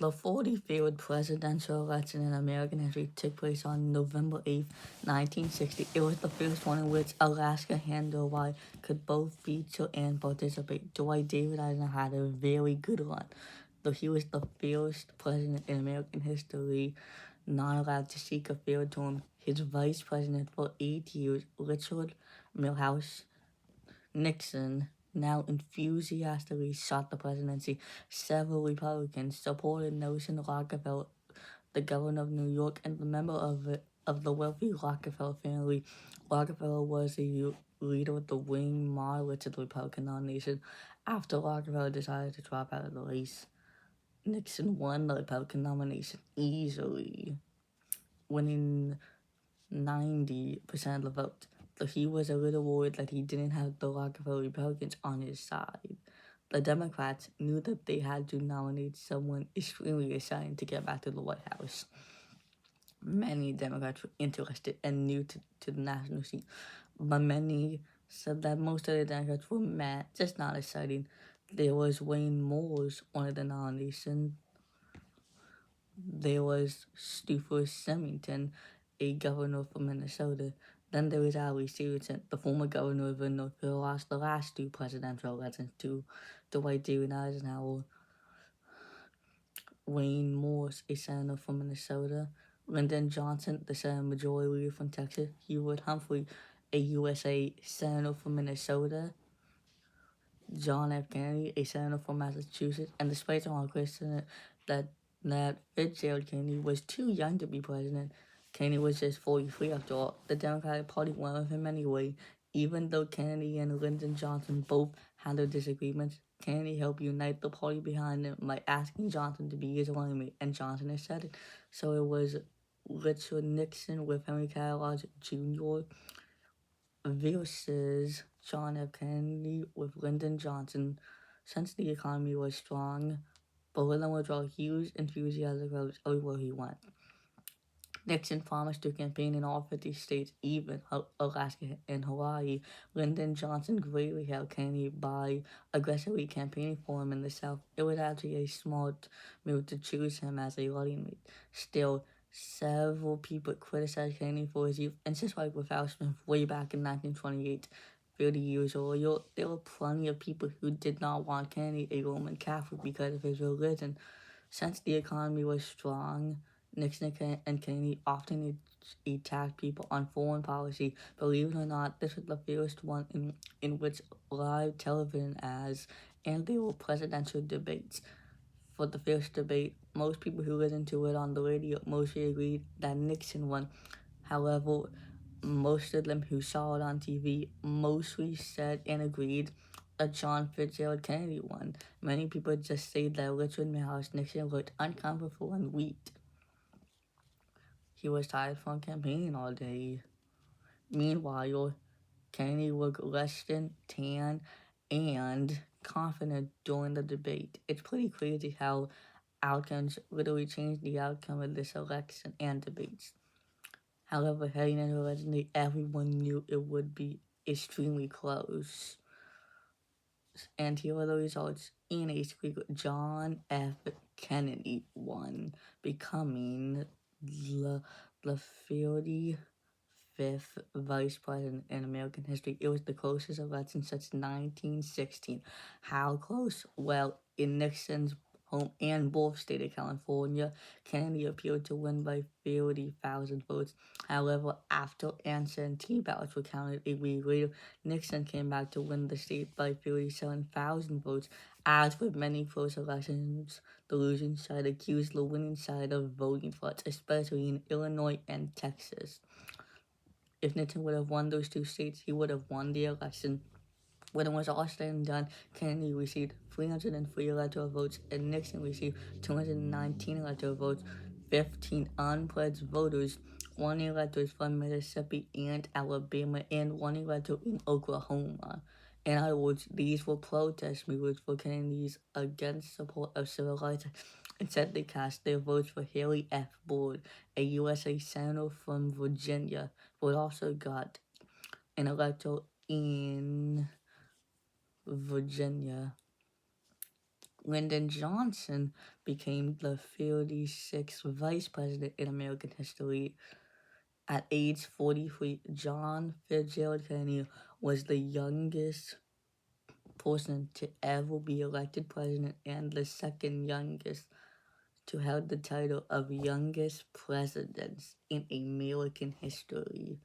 The 45th presidential election in American history took place on November 8, 1960. It was the first one in which Alaska and Hawaii could both feature and participate. Dwight David Eisenhower had a very good run, though he was the first president in American history not allowed to seek a third term. His vice president for 8 years, Richard Milhouse Nixon, now enthusiastically sought the presidency. Several Republicans supported Nelson Rockefeller, the governor of New York and the member of the wealthy Rockefeller family. Rockefeller was the leader of the winning moderates of the Republican nomination. After Rockefeller decided to drop out of the race, Nixon won the Republican nomination easily, winning 90% of the vote, though he was a little worried that he didn't have the Rockefeller Republicans on his side. The Democrats knew that they had to nominate someone extremely exciting to get back to the White House. Many Democrats were interested and new to the national scene, but many said that most of the Democrats were mad, just not exciting. There was Wayne Moore's one of the nominations. There was Stufus Semington, a governor from Minnesota. Then there was Ali Stevenson, the former governor of North Carolina, lost the last two presidential elections to Dwight David Eisenhower. Wayne Morse, a senator from Minnesota. Lyndon Johnson, the Senate Majority Leader from Texas. Hubert Humphrey, a U.S.A. senator from Minnesota. John F. Kennedy, a senator from Massachusetts. And despite all criticism that Fitzgerald Kennedy was too young to be president, Kennedy was just 43 after all. The Democratic Party went with him anyway. Even though Kennedy and Lyndon Johnson both had their disagreements, Kennedy helped unite the party behind him by asking Johnson to be his running mate, and Johnson accepted. So it was Richard Nixon with Henry Kellogg Jr. versus John F. Kennedy with Lyndon Johnson. Since the economy was strong, but Lyndon would draw huge enthusiastic crowds everywhere he went. Nixon promised to campaign in all 50 states, even Alaska and Hawaii. Lyndon Johnson greatly helped Kennedy by aggressively campaigning for him in the South. It was actually a smart move to choose him as a running mate. Still, several people criticized Kennedy for his youth, and just like with Al Smith way back in 1928, 30 years earlier, there were plenty of people who did not want Kennedy a Roman Catholic because of his religion. Since the economy was strong, Nixon and Kennedy often attacked people on foreign policy. Believe it or not, this was the first one in which live television ads and there were presidential debates. For the first debate, most people who listened to it on the radio mostly agreed that Nixon won. However, most of them who saw it on TV mostly said and agreed that John Fitzgerald Kennedy won. Many people just say that Richard Milhouse Nixon looked uncomfortable and weak. He was tired from campaigning all day. Meanwhile, Kennedy looked less than tan and confident during the debate. It's pretty crazy how outcomes literally changed the outcome of this election and debates. However, heading into election day, everyone knew it would be extremely close. And here are the results. In a squeak, John F. Kennedy won, becoming the 35th vice president in American history. It was the closest election since 1916. How close? Well, in Nixon's home and birth state of California, Kennedy appeared to win by 30,000 votes. However, after absentee ballots were counted a week later, Nixon came back to win the state by 37,000 votes. As with many close elections, the losing side accused the winning side of voting frauds, especially in Illinois and Texas. If Nixon would have won those two states, he would have won the election. When it was all said and done, Kennedy received 303 electoral votes and Nixon received 219 electoral votes. 15 unpledged voters, 1 elector from Mississippi and Alabama, and 1 elector in Oklahoma. In other words, these were protest movements for Kennedy's against support of civil rights. Instead, they cast their votes for Harry F. Byrd, a U.S.A. senator from Virginia, who also got an elector in Virginia. Lyndon Johnson became the 36th vice president in American history. At age 43, John Fitzgerald Kennedy was the youngest person to ever be elected president and the second youngest to have the title of youngest presidents in American history.